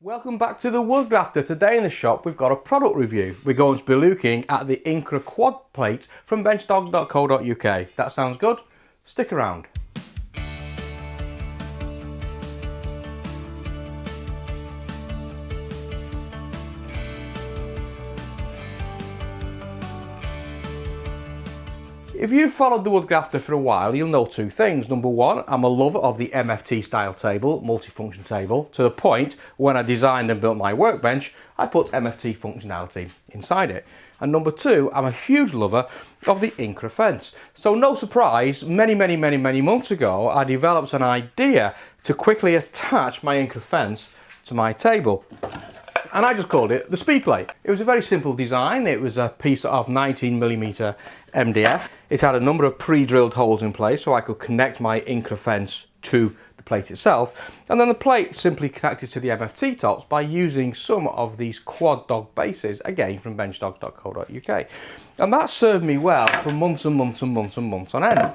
Welcome back to the Woodgrafter. Today in the shop we've got a product review. We're going to be looking at the Incra Quad plate from benchdogs.co.uk. That sounds good? Stick around. If you've followed the Woodgrafter for a while, you'll know two things. Number one, I'm a lover of the MFT style table, multifunction table, to the point when I designed and built my workbench, I put MFT functionality inside it. And number two, I'm a huge lover of the Incra fence. So no surprise, many months ago, I developed an idea to quickly attach my Incra fence to my table. And I just called it the speed plate. It was a very simple design. It was a piece of 19mm MDF. It had a number of pre-drilled holes in place so I could connect my Incra fence to the plate itself. And then the plate simply connected to the MFT tops by using some of these quad dog bases, again from benchdogs.co.uk. And that served me well for months and months on end.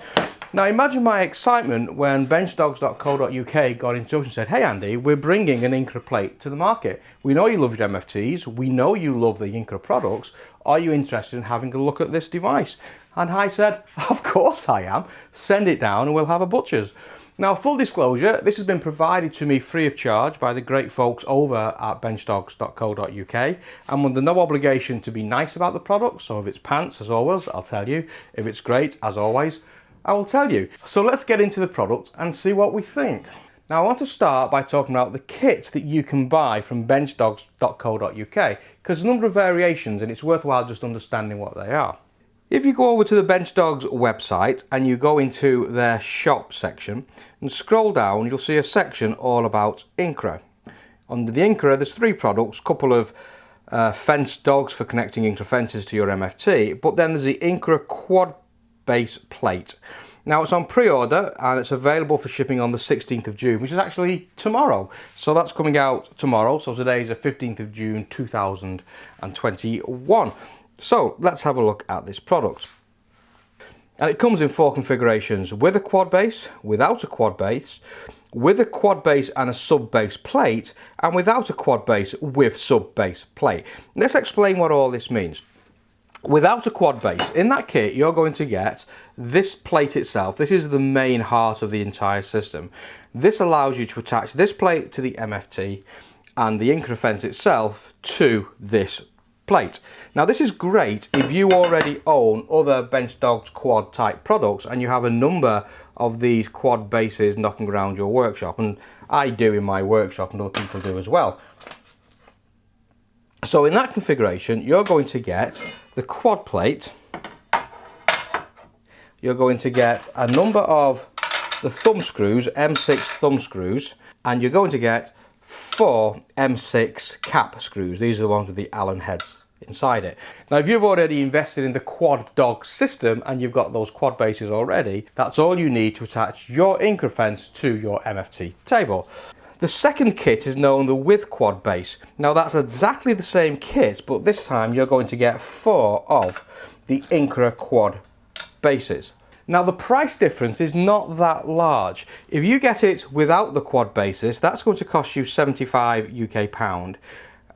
Now imagine my excitement when benchdogs.co.uk got in touch and said, "Hey Andy, we're bringing an Incra plate to the market. We know you love your MFTs, we know you love the Incra products. Are you interested in having a look at this device?" And I said, "Of course I am. Send it down and we'll have a butcher's." Now, full disclosure, this has been provided to me free of charge by the great folks over at benchdogs.co.uk. I'm under no obligation to be nice about the product, so if it's pants, as always, I'll tell you. If it's great, as always, I will tell you. So let's get into the product and see what we think. Now I want to start by talking about the kits that you can buy from benchdogs.co.uk, because there's a number of variations and it's worthwhile just understanding what they are. If you go over to the Benchdogs website and you go into their shop section and scroll down, you'll see a section all about Incra. Under the Incra there's three products, couple of fence dogs for connecting Incra fences to your MFT, but then there's the Incra Quad Base plate. Now it's on pre-order and it's available for shipping on the 16th of June, which is actually tomorrow. So that's coming out tomorrow. So today is the 15th of June 2021. So let's have a look at this product. And it comes in four configurations: with a quad base, without a quad base, with a quad base and a sub base plate, and without a quad base with sub base plate. Let's explain what all this means. Without a quad base, in that kit you're going to get this plate itself. This is the main heart of the entire system. This allows you to attach this plate to the MFT and the Incra fence itself to this plate. Now this is great if you already own other Benchdogs quad type products and you have a number of these quad bases knocking around your workshop, and I do in my workshop and other people do as well. So in that configuration, you're going to get the quad plate, you're going to get a number of the thumb screws, M6 thumb screws, and you're going to get 4 M6 cap screws. These are the ones with the Allen heads inside it. Now if you've already invested in the quad dog system and you've got those quad bases already, that's all you need to attach your Incra fence to your MFT table. The second kit is known the with quad base. Now that's exactly the same kit, but this time you're going to get 4 of the Incra quad bases. Now the price difference is not that large. If you get it without the quad bases, that's going to cost you £75 UK,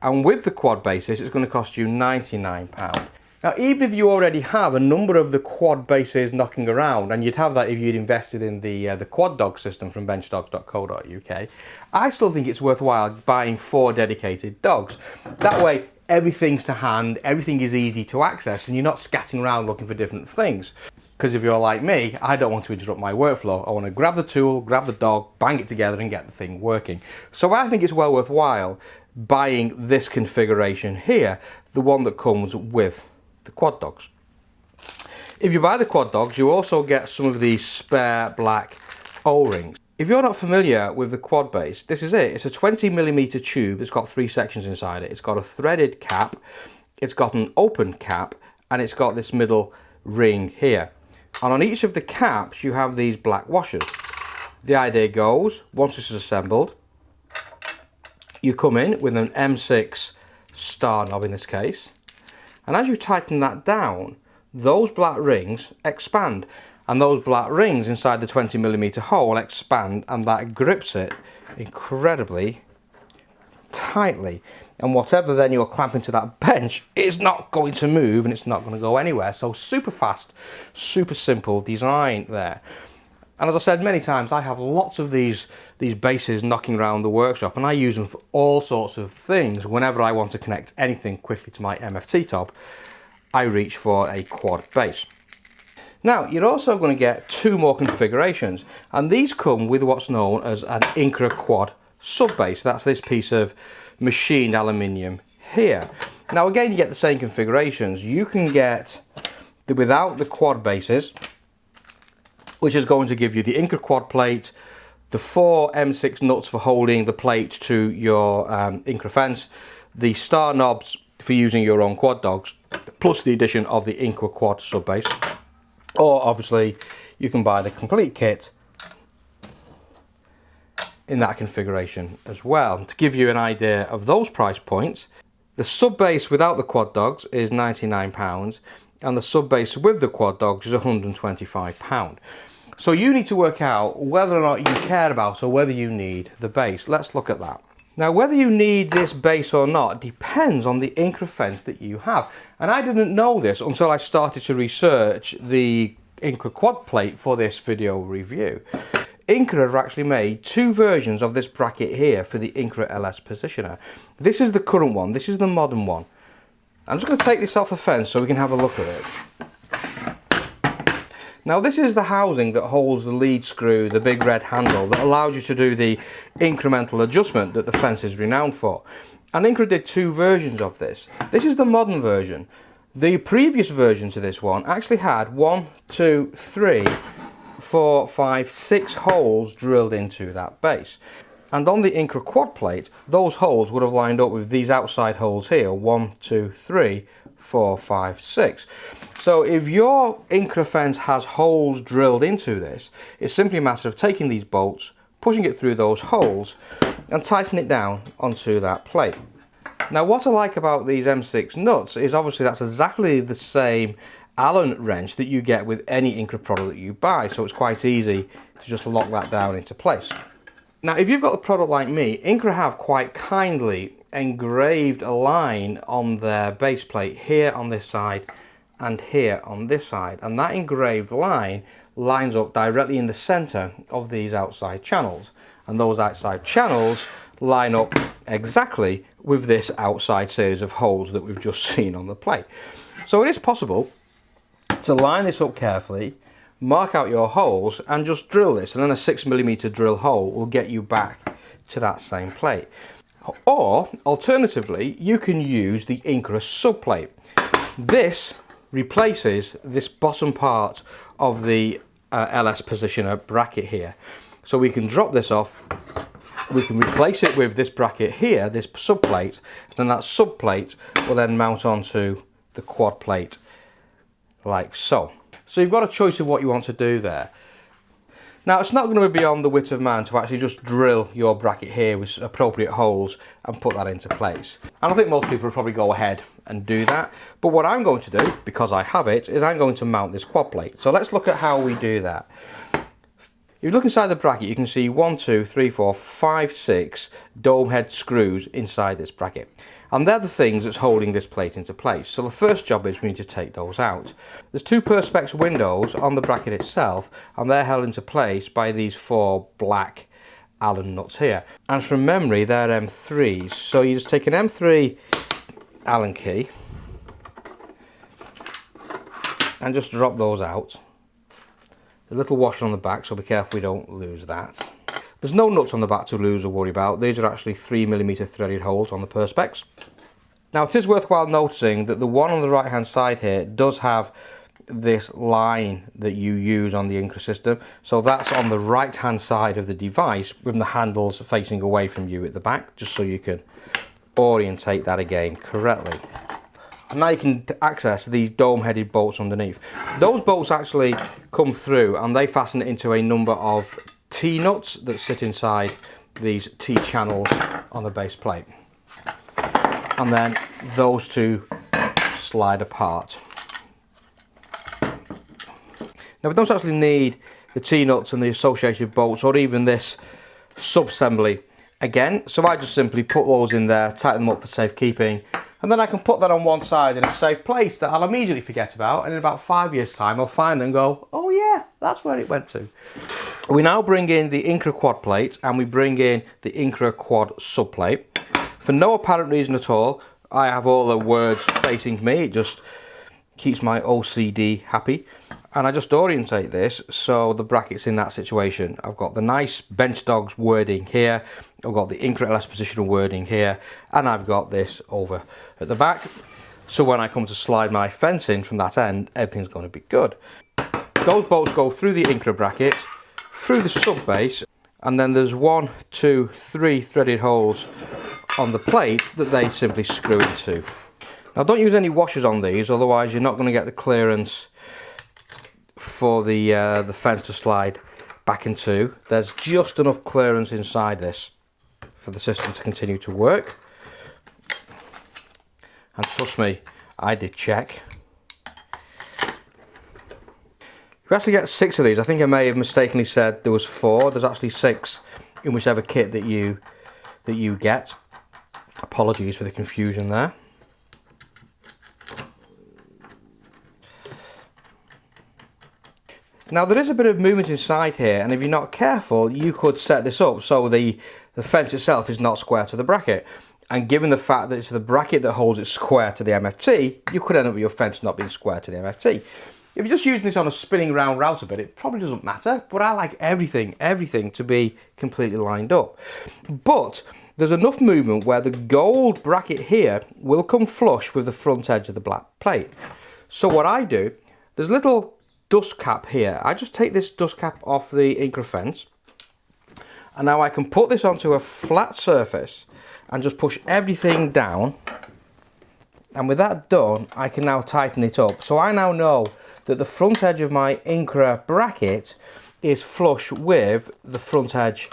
and with the quad bases it's going to cost you £99. Now, even if you already have a number of the quad bases knocking around, and you'd have that if you'd invested in the quad dog system from benchdogs.co.uk, I still think it's worthwhile buying 4 dedicated dogs. That way, everything's to hand, everything is easy to access, and you're not scatting around looking for different things. Because if you're like me, I don't want to interrupt my workflow. I want to grab the tool, grab the dog, bang it together and get the thing working. So I think it's well worthwhile buying this configuration here, the one that comes with the quad dogs. If you buy the quad dogs, you also get some of these spare black O-rings. If you're not familiar with the quad base, this is it. It's a 20mm tube. It's got 3 sections inside it. It's got a threaded cap, it's got an open cap, and it's got this middle ring here. And on each of the caps you have these black washers. The idea goes, once this is assembled, you come in with an M6 star knob in this case, and as you tighten that down, those black rings expand, and those black rings inside the 20mm hole expand, and that grips it incredibly tightly, and whatever then you're clamping to that bench is not going to move and it's not going to go anywhere. So super fast, super simple design there. And as I said many times, I have lots of these bases knocking around the workshop, and I use them for all sorts of things. Whenever I want to connect anything quickly to my MFT top, I reach for a quad base. Now, you're also going to get two more configurations, and these come with what's known as an Incra Quad sub base. That's this piece of machined aluminium here. Now again, you get the same configurations. You can get without the quad bases, which is going to give you the Incra Quad plate, the 4 M6 nuts for holding the plate to your Incra fence, the star knobs for using your own quad dogs, plus the addition of the Incra Quad sub base. Or obviously you can buy the complete kit in that configuration as well. To give you an idea of those price points, the sub base without the quad dogs is £99, and the sub base with the quad dogs is £125. So you need to work out whether or not you care about or whether you need the base. Let's look at that. Now, whether you need this base or not depends on the Incra fence that you have. And I didn't know this until I started to research the Incra Quad plate for this video review. Incra have actually made two versions of this bracket here for the Incra LS Positioner. This is the current one, this is the modern one. I'm just going to take this off the fence so we can have a look at it. Now this is the housing that holds the lead screw, the big red handle that allows you to do the incremental adjustment that the fence is renowned for. And Incra did two versions of this. This is the modern version. The previous version to this one actually had 1, 2, 3, 4, 5, 6 holes drilled into that base. And on the Incra Quad plate, those holes would have lined up with these outside holes here, 1, 2, 3, 4, 5, 6. So if your Incra fence has holes drilled into this, it's simply a matter of taking these bolts, pushing it through those holes and tightening it down onto that plate. Now what I like about these M6 nuts is obviously that's exactly the same Allen wrench that you get with any Incra product that you buy, so it's quite easy to just lock that down into place. Now if you've got a product like me, Incra have quite kindly engraved a line on their base plate here on this side and here on this side, and that engraved line lines up directly in the center of these outside channels, and those outside channels line up exactly with this outside series of holes that we've just seen on the plate. So it is possible to line this up carefully, mark out your holes and just drill this, and then a 6mm drill hole will get you back to that same plate. Or alternatively, you can use the Incra subplate. This replaces this bottom part of the LS Positioner bracket here. So we can drop this off, we can replace it with this bracket here, this subplate, and then that subplate will then mount onto the quad plate like so. So you've got a choice of what you want to do there. Now it's not going to be beyond the wit of man to actually just drill your bracket here with appropriate holes and put that into place. And I think most people would probably go ahead and do that. But what I'm going to do, because I have it, is I'm going to mount this quad plate. So let's look at how we do that. If you look inside the bracket, you can see 1, 2, 3, 4, 5, 6 dome head screws inside this bracket. And they're the things that's holding this plate into place. So the first job is we need to take those out. There's 2 Perspex Windows on the bracket itself, and they're held into place by these 4 black Allen nuts here. And from memory, they're M3s. So you just take an M3 Allen key and just drop those out. A little washer on the back, so be careful we don't lose that. There's no nuts on the back to lose or worry about. These are actually 3mm threaded holes on the Perspex. Now it is worthwhile noticing that the one on the right hand side here does have this line that you use on the Incra system. So that's on the right hand side of the device with the handles facing away from you at the back, just so you can orientate that again correctly. And now you can access these dome headed bolts underneath. Those bolts actually come through and they fasten it into a number of T-nuts that sit inside these T-channels on the base plate. And then those two slide apart. Now we don't actually need the T-nuts and the associated bolts or even this sub-assembly again. So I just simply put those in there, tighten them up for safekeeping, and then I can put that on one side in a safe place that I'll immediately forget about, and in about 5 years time I'll find it and go, oh yeah, that's where it went to. We now bring in the Incra Quad plate and we bring in the Incra Quad subplate. For no apparent reason at all, I have all the words facing me. It just keeps my OCD happy. And I just orientate this so the bracket's in that situation. I've got the nice Bench Dogs wording here. I've got the Incra LS Positioner wording here. And I've got this over at the back. So when I come to slide my fence in from that end, everything's going to be good. Those bolts go through the Incra bracket, through the sub base, and then there's 1, 2, 3 threaded holes on the plate that they simply screw into. Now don't use any washers on these, otherwise you're not going to get the clearance for the fence to slide back into. There's just enough clearance inside this for the system to continue to work. And trust me, I did check. You actually get 6 of these. I think I may have mistakenly said there was 4. There's actually 6 in whichever kit that you get. Apologies for the confusion there. Now there is a bit of movement inside here, and if you're not careful you could set this up so the fence itself is not square to the bracket. And given the fact that it's the bracket that holds it square to the MFT, you could end up with your fence not being square to the MFT. If you're just using this on a spinning round router bit, it probably doesn't matter, but I like everything to be completely lined up. But there's enough movement where the gold bracket here will come flush with the front edge of the black plate. So what I do, there's a little dust cap here. I just take this dust cap off the Incra fence, and now I can put this onto a flat surface and just push everything down. And with that done, I can now tighten it up. So I now know that the front edge of my Incra bracket is flush with the front edge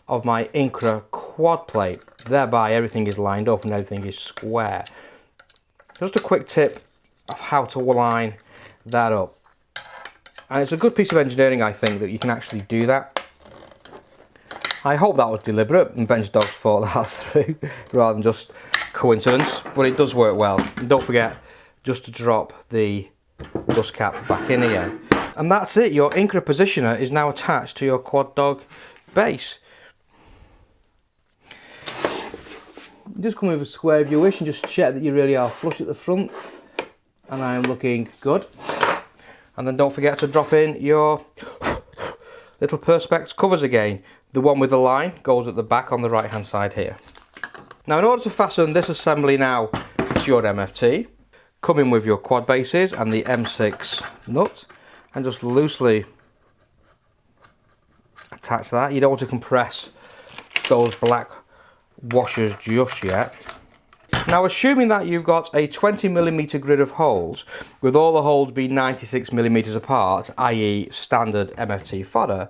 of my Incra Quad plate. Thereby everything is lined up and everything is square. Just a quick tip of how to line that up. And it's a good piece of engineering, I think, that you can actually do that. I hope that was deliberate and Bench Dogs thought that through rather than just coincidence, but it does work well. And don't forget just to drop the dust cap back in again. And that's it, your Incra Positioner is now attached to your Quad Dog base. Just come with a square if you wish and just check that you really are flush at the front, and I am looking good. And then don't forget to drop in your little Perspex covers again. The one with the line goes at the back on the right hand side here. Now in order to fasten this assembly now to your MFT, come in with your quad bases and the M6 nut and just loosely attach that. You don't want to compress those black washers just yet. Now assuming that you've got a 20mm grid of holes, with all the holes being 96mm apart, i.e. standard MFT fodder,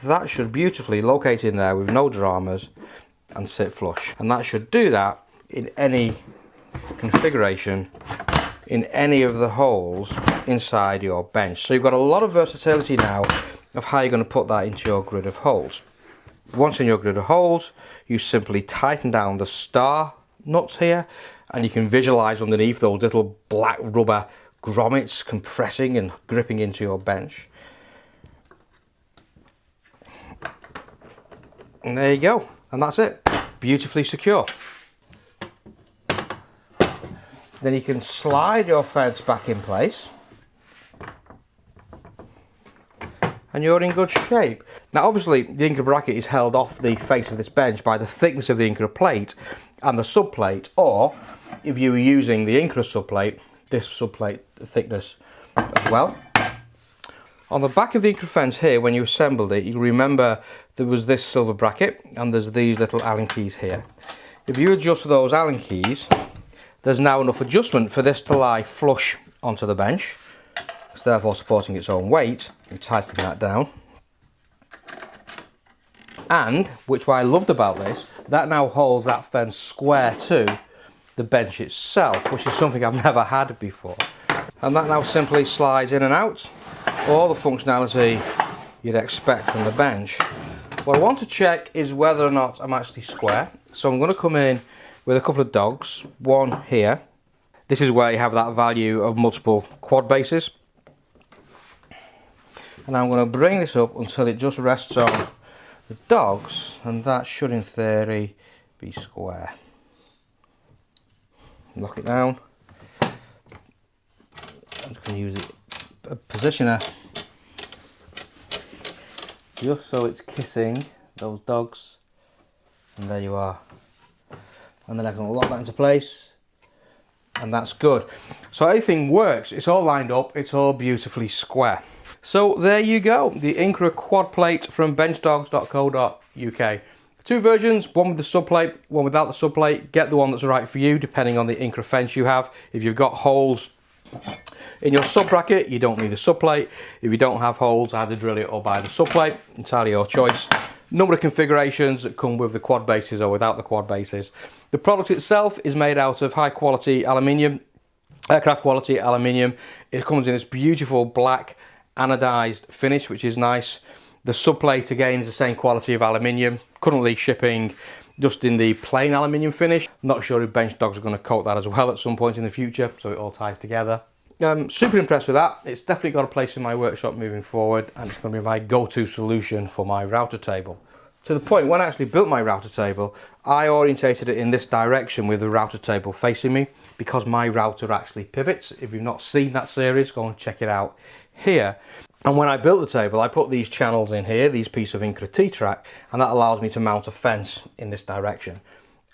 that should beautifully locate in there with no dramas and sit flush. And that should do that in any configuration, in any of the holes inside your bench. So you've got a lot of versatility now of how you're going to put that into your grid of holes. Once in your grid of holes, you simply tighten down the star nuts here, and you can visualize underneath those little black rubber grommets compressing and gripping into your bench. And there you go, and that's it, beautifully secure. Then you can slide your fence back in place and you're in good shape. Now obviously the Incra bracket is held off the face of this bench by the thickness of the Incra plate and the subplate, or if you were using the Incra subplate, this subplate thickness as well. On the back of the Incra fence here, when you assembled it, you remember there was this silver bracket and there's these little Allen keys here. If you adjust those Allen keys, there's now enough adjustment for this to lie flush onto the bench. It's therefore supporting its own weight and tightening that down. And, which I loved about this, that now holds that fence square to the bench itself, which is something I've never had before. And that now simply slides in and out. All the functionality you'd expect from the bench What I want to check is whether or not I'm actually square. So I'm going to come in with a couple of dogs, one here. This is where you have that value of multiple quad bases. And I'm going to bring this up until it just rests on the dogs, and that should in theory be square. Lock it down. I'm just going to use a positioner just so it's kissing those dogs, and there you are. And then I can lock that into place, and that's good. So everything works, it's all lined up, it's all beautifully square. So there you go, the Incra quad plate from benchdogs.co.uk. Two versions, one with the subplate, one without the subplate. Get the one that's right for you, depending on the Incra fence you have. If you've got holes in your sub bracket, you don't need the subplate. If you don't have holes, either drill it or buy the subplate. Entirely your choice. Number of configurations that come with the quad bases or without the quad bases. The product itself is made out of high quality aluminium, aircraft quality aluminium. It comes in this beautiful black anodized finish, which is nice. The subplate again is the same quality of aluminium. Currently shipping just in the plain aluminium finish. Not sure if Bench Dogs are going to coat that as well at some point in the future, so it all ties together. Super impressed with that. It's definitely got a place in my workshop moving forward, and it's going to be my go-to solution for my router table. To the point, when I actually built my router table, I orientated it in this direction with the router table facing me, because my router actually pivots. If you've not seen that series, go and check it out here. And when I built the table, I put these channels in here, these pieces of Incra T-Track, and that allows me to mount a fence in this direction.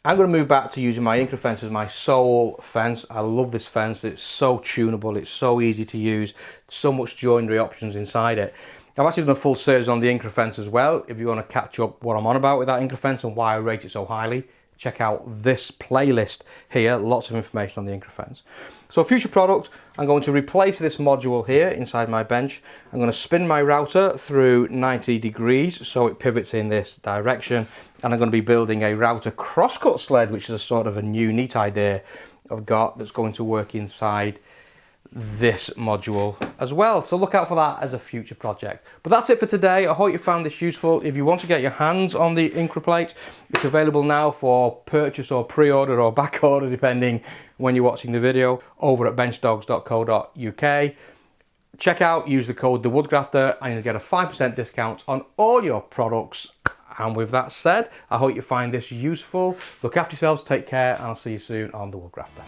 I'm going to move back to using my Incra fence as my sole fence. I love this fence. It's so tunable. It's so easy to use. So much joinery options inside it. I've actually done a full series on the Incra fence as well. If you want to catch up what I'm on about with that Incra fence and why I rate it so highly, check out this playlist here. Lots of information on the Incra fence. So future product, I'm going to replace this module here inside my bench. I'm going to spin my router through 90 degrees so it pivots in this direction. And I'm going to be building a router crosscut sled, which is a sort of a new neat idea I've got that's going to work inside this module as well. So look out for that as a future project. But that's it for today. I hope you found this useful. If you want to get your hands on the Incra plate, it's available now for purchase or pre-order or back order, depending when you're watching the video, over at benchdogs.co.uk. Check out, use the code Woodgrafter, and you'll get a 5% discount on all your products. And with that said, I hope you find this useful. Look after yourselves, take care, and I'll see you soon on the Woodgrafter.